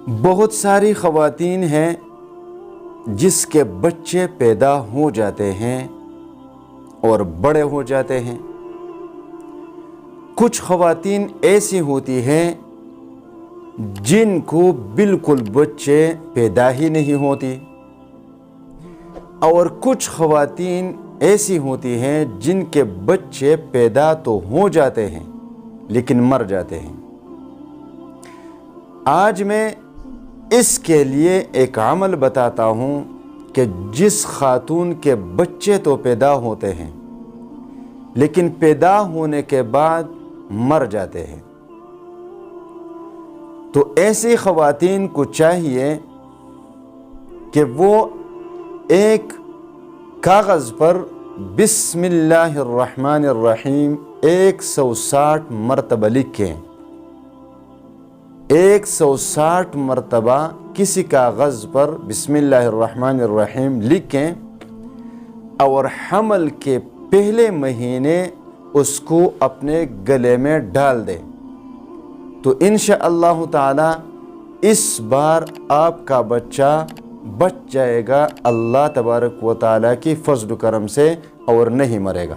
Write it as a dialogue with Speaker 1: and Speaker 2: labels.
Speaker 1: بہت ساری خواتین ہیں جس کے بچے پیدا ہو جاتے ہیں اور بڑے ہو جاتے ہیں۔ کچھ خواتین ایسی ہوتی ہیں جن کو بالکل بچے پیدا ہی نہیں ہوتی، اور کچھ خواتین ایسی ہوتی ہیں جن کے بچے پیدا تو ہو جاتے ہیں لیکن مر جاتے ہیں۔ آج میں اس کے لیے ایک عمل بتاتا ہوں کہ جس خاتون کے بچے تو پیدا ہوتے ہیں لیکن پیدا ہونے کے بعد مر جاتے ہیں، تو ایسی خواتین کو چاہیے کہ وہ ایک کاغذ پر بسم اللہ الرحمن الرحیم 160 مرتبہ لکھیں۔ 160 مرتبہ کسی کاغذ پر بسم اللہ الرحمن الرحیم لکھیں اور حمل کے پہلے مہینے اس کو اپنے گلے میں ڈال دیں، تو انشاءاللہ تعالی اس بار آپ کا بچہ بچ جائے گا اللہ تبارک و تعالی کی فضل و کرم سے اور نہیں مرے گا۔